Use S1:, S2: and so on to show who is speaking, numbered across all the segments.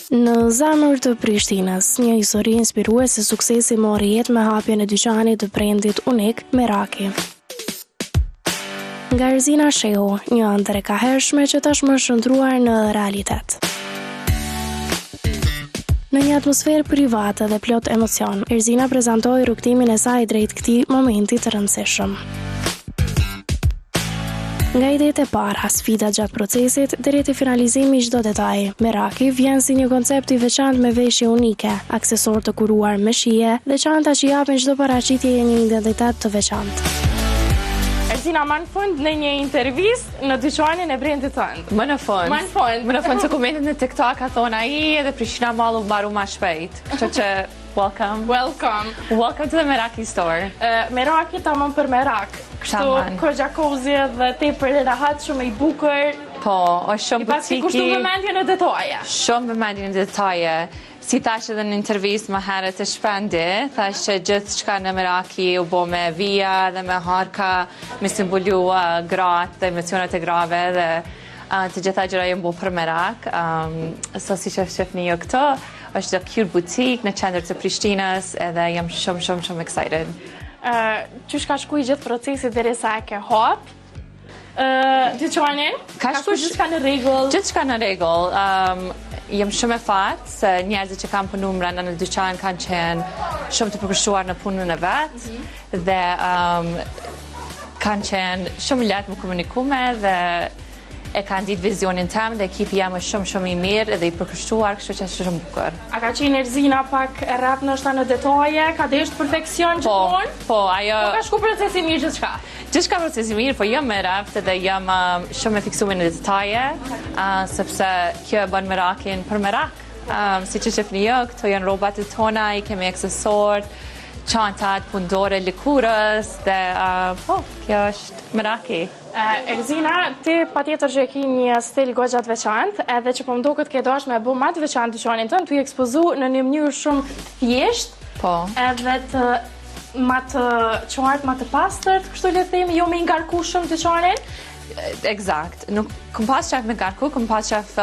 S1: Në zemër të Prishtinës, një histori inspiruese suksesi mori jetë me hapjen e dyqanit të brendit unik Meraki. Nga Erzina Shehu, një ëndër e kahershme që tashmë është shndruar në realitet. Në një atmosferë private dhe plot emocion, Erzina prezantoi rrugtimin e saj drejt këtij momenti të rëndësishëm. Nga idetë e para, sfida gjatë procesit, deri te finalizimi i çdo detaji, Meraki vjen si një koncept i veçantë me veshje unike, aksesorë të kuruar me shije dhe çanta që japin çdo paraqitjeje një identitet të veçantë.
S2: Erzina, më në fund në një intervistë në dyqanin e brendit tënd.
S3: Më në fund se komentet në TikTok ka thonë ai edhe Prishtina Mall u mbaru më shpejt. Kështu që Welcome to the Meraki store.
S2: Meraki tamam për Merak. Kështu kogja cozy dhe tepër rahat, shumë i bukur.
S3: Po, është shumë butiki.
S2: Kushtu vëmendje në detaje.
S3: Shumë vëmendje në detaje. Si thash edhe në intervistë më herët të shpendi, thash që gjithë çka në Meraki u bo me vija dhe me harka, me simbolu gratë dhe emocionet e grave dhe të gjitha gjëra jënë bo për Merak. So si që shifni jo këto, është dhe cute butik në qendër të Prishtinës edhe jam shumë excited.
S2: Qysh ka shku i gjithë procesi derisa e ke hap? Dyqanin? Ka shku gjithçka në rregull?
S3: Gjithçka në rregull. Jam shumë e fatë se njerëzit që kam punu mbrenda në dyqan kanë qenë shumë të përkushtuar në punën e vetë dhe kanë qenë shumë lehtë më komunikume dhe e kanë ditë vizionin tem dhe ekipi jam është shumë i mirë dhe i përkushtuar, kështu që është shumë bukur.
S2: A ka qenë Erzina pak e rap ndoshta në detaje, ka deshur perfeksion gjithmonë?
S3: Po, ajo.
S2: Po ka shku procesi mirë gjithçka.
S3: Gjithçka procesi mirë, po jam me rap dhe jam shumë e fiksuar në detaje, sepse kjo e bën Merakin për Merak. Siç e shihni jo, këto janë rrobat e tona, i kemi aksesorë, çantat, pundore, likurës dhe po, kjo është Meraki.
S2: Erzina, ti patjetër që e ki një stil goxha të veçantë, edhe që po më duket ke dashur me bu më të veçantë dyqanin tënd, tu i ekspozu në një mënyrë shumë thjeshtë,
S3: po,
S2: edhe të më të qartë, më të pastërt, kështu le të themi, jo me ngarku shumë dyqanin.
S3: Eksakt. Nuk kam pas qef me ngarku, kam pas qef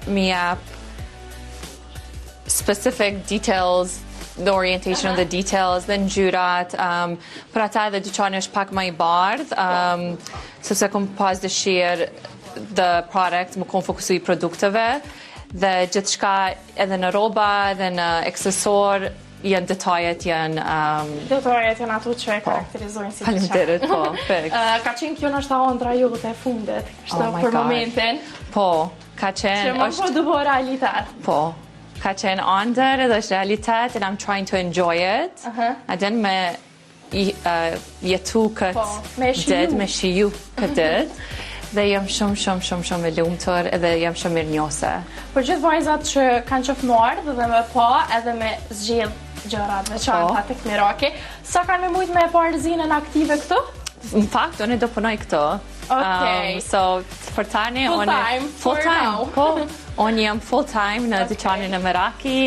S3: me jap specific details, the orientation of the details, dhe ngjyrat, për ata edhe dyqani është pak më i bardhë, sepse kom pas dëshirë the product, më kom fokusu i produkteve, dhe gjithçka edhe në rroba, edhe në aksesor, janë detajet janë...
S2: Detajet janë ato që e karakterizojnë si dyqan.
S3: Faleminderit, po, fix.
S2: Ka qenë kjo nështë ta ondra ju të fundet, kështu për momentin.
S3: Po, ka qenë...
S2: Që më po dëbo realitet.
S3: Po. Ka qenë ëndër edhe është realitet and I'm trying to enjoy it. A den me jetu këtë ditë, me shiju këtë ditë. Dhe jam shumë e lumtur edhe jam shumë mirënjohëse.
S2: Për gjithë vajzat që kanë qef mardh dhe me pa edhe me zgjedh gjërat veçanta tek Meraki, sa kanë me mujt me e pa Erzinën aktive këtu?
S3: Në fakt, unë do punoj këtu. So, për tani,
S2: full time.
S3: Po, unë jam full time në dyqanin e Meraki,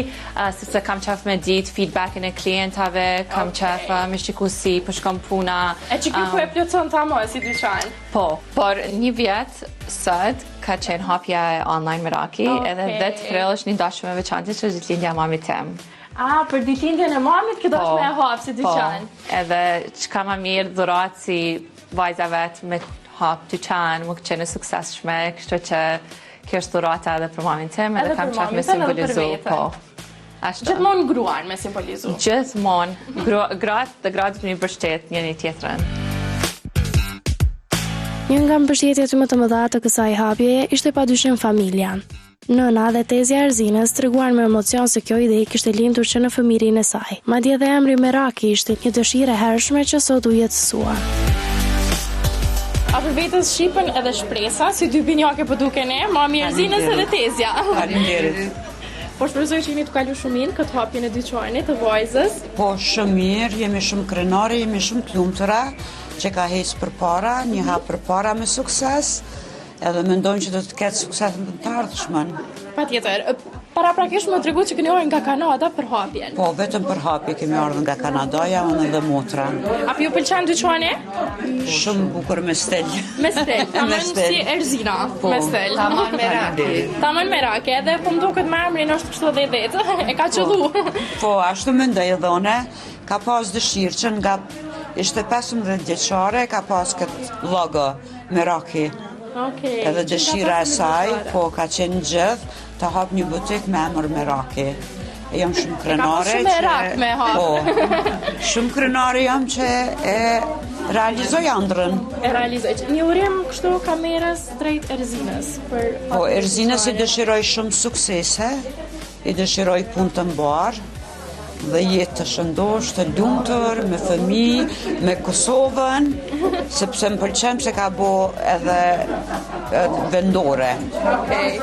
S3: sepse kam qef me ditë feedbackin e klientave, kam qef me shiku si për shkom puna.
S2: E që kjo po e plotson ta më si dyqan?
S3: Po, por një vjet sot ka qenë hapja e online Meraki, edhe 10 prill është një dashur me veçantë që është ditëlindja e mamit tem.
S2: Për ditëlindjen e mamit që dosh me hap si dyqan.
S3: Po, edhe çka më mirë dhuratë si vajza vet me hap dyqan, më qenë suksesshme, kështu që kjo është dhurata edhe për mamin tim, edhe kam qef me simbolizu. Po.
S2: Gjithmonë gruan me simbolizu.
S3: Gjithmonë. Gratë të një mbështet njëri tjetrën.
S1: Një nga mbështetjet më të mëdha të kësaj hapjeje ishte padyshim familja. Nëna dhe tezja Erzinës treguan me emocion se kjo ide kishte lindur që në fëmijërinë e saj. Madje edhe emri Meraki ishte një dëshirë e hershme që sot u jetësua.
S2: A për vetës shqipen edhe shpresa, si dy binjake për duke ne, mami Erzinës edhe tezja.
S4: Faleminderit.
S2: Po shpresoj që jeni të kalu shumin këtë hapjen e dyqanit të vajzës.
S4: Po shumë mirë, jemi shumë krenare, jemi shumë të lumtura që ka hecë përpara, një hap përpara me sukses, edhe mendojmë që do të ketë sukses në të ardhshmen.
S2: Patjetër. Paraprakisht më tregu që keni ardhur nga Kanada për hapjen.
S4: Po, vetëm për hapje kemi ardhur nga Kanadaja, unë dhe motra.
S2: A ju pëlqen dyqani?
S4: Shumë bukur me stel.
S2: Me stel, tamam
S4: stel.
S2: si Erzina, me stel.
S3: Tamam meraki.
S2: Tamam meraki, edhe po më duket me emrin është kështu dhe vetë. E ka qellu.
S4: Po, ashtu mendoj edhe une, ka pas dëshirë që nga ishte 15 vjeçare, ka pas këtë logo Meraki.
S2: Okej.
S4: Edhe dëshira e saj, po ka qenë gjithë të hap një butik me emër Meraki. E jam shumë krenare
S2: shumë merak me hap.
S4: Po, shumë krenare jam që e realizoj ëndrrën.
S2: E realizoj. Një urim kështu kamerës drejt Erzinës.
S4: Po, Erzinës i dëshiroj shumë suksese, i dëshiroj punë të mbarë, dhe jetë të shëndosh, të lumtur, me fëmijë, me Kosovën, sepse më pëlqen se ka bo edhe vendore.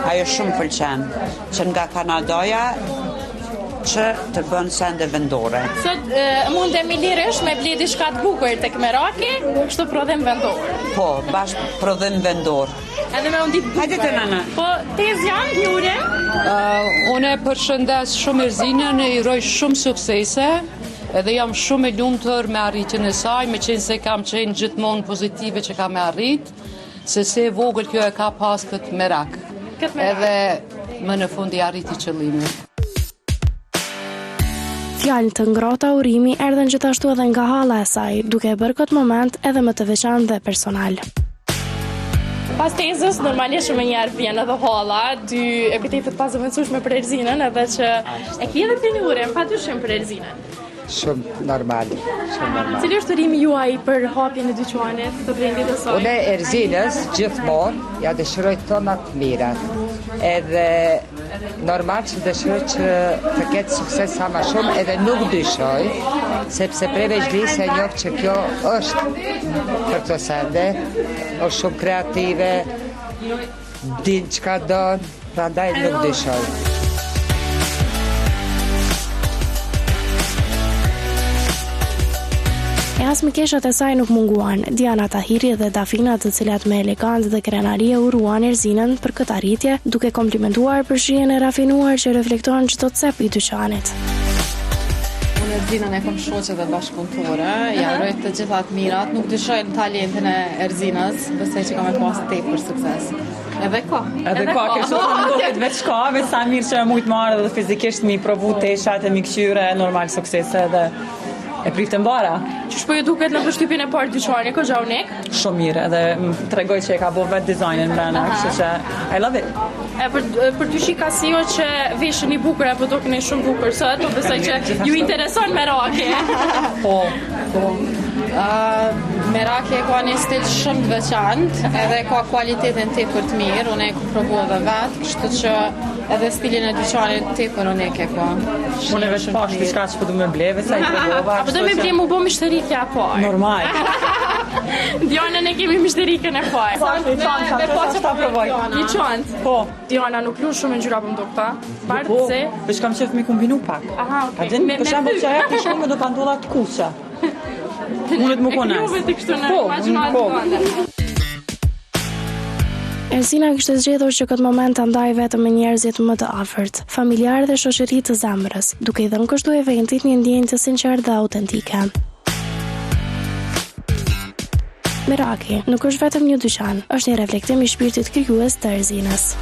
S4: Ajo shumë pëlqen, që nga Kanadaja që të bën sende vendore.
S2: Sot mundemi lirish me ble diçka të bukur tek Meraki, kështu prodhim vendor.
S4: Po, bashkë prodhim vendor.
S2: Edhe me unë ditë
S4: Hajde të nana.
S2: Po, tez janë, një urim?
S5: Unë e përshëndes shumë Erzinën, i uroj shumë suksese, edhe jam shumë e lumtur me arritjen e saj, me qenë se kam qenë gjithmonë pozitive që ka me arrit, se vogël kjo e ka pas këtë merak. Edhe më në fund i arriti qëllimin.
S1: Fjalë të ngrohta urimi erdhen gjithashtu edhe nga halla e saj, duke e bërë këtë moment edhe më të veçantë dhe personal.
S2: Pas tezës, normalisht më njerë vjen edhe halla, dy epitetet pas zëvendësueshme për Erzinën, edhe që e ki edhe këtë një urim, pa dyshim për Erzinën.
S6: Shumë normal.
S2: Cili është urimi juaj për hapjen e dyqanit të brendit të saj?
S6: Unë Erzinës gjithmonë ja dëshiroj të më të mirat. Edhe normal që dëshiroj që të ketë sukses sa më shumë, edhe nuk dyshoj, sepse prej veçlisë se njoh që kjo është për të sende, është shumë kreative, din çka don, prandaj nuk dyshoj.
S1: E as më keshat e saj nuk munguan. Diana Tahiri dhe Dafina, të cilat me elegancë dhe krenarie uruan Erzinën për këtë arritje, duke komplimentuar për shijen e rafinuar që reflekton çdo cep i dyqanit.
S7: Unë Erzinën e kom shoqe dhe bashkëpunëtore, ja uroj të gjitha të mirat, nuk dyshoj në talentin e Erzinës, besoj që ka me pas tepër sukses. Edhe ka,
S8: kështu të ndohet veç ka, veç sa mirë që e mujtë marrë dhe fizikisht mi provu teshat e mi këshyre, normal suksese dhe e priftë mbara.
S2: Qysh po ju duket në përshtypjen e parë dyqani, ko unik?
S8: Shumë mirë, edhe më tregoj që e ka bo vetë dizajnin brenda, kështu që I love it.
S2: E për dy shika si jo që veshën i bukur apo dukeni shumë bukur sot, po besoj që ju intereson Meraki.
S8: Po.
S7: Meraki ka një stil shumë të veçantë, edhe ka kualitetin tepër të mirë, unë e ku provu edhe vetë, kështu që edhe stilin e dyqanit tepër unik e ka.
S8: Unë e veç pash diçka që po du me bleve, sa I tregova.
S2: Apo do me ble mu bo mishterikja e parë.
S8: Normal.
S2: Diana ne kemi mishterikën e parë.
S8: Me po që ta provoj.
S2: Një qantë.
S8: Po.
S2: Diana nuk lu shumë në gjyra për më dukta.
S8: Po, veç kam qef me kombinu pak.
S2: Aha,
S8: A din, për shembull që ajo ka shumë me do pantolla të kuqa. Unë të më konas.
S2: E kjuve të kështu në imaginat të tënde.
S1: Erzina kishte zgjedhur që këtë moment ta ndaj vetëm me njerëzit më të afërt, familjarë dhe shoqëri të zemrës, duke I dhënë kështu eventit një ndjenjë të sinqertë dhe autentike. Meraki nuk është vetëm një dyqan, është një reflektim I shpirtit krijues të Erzinës.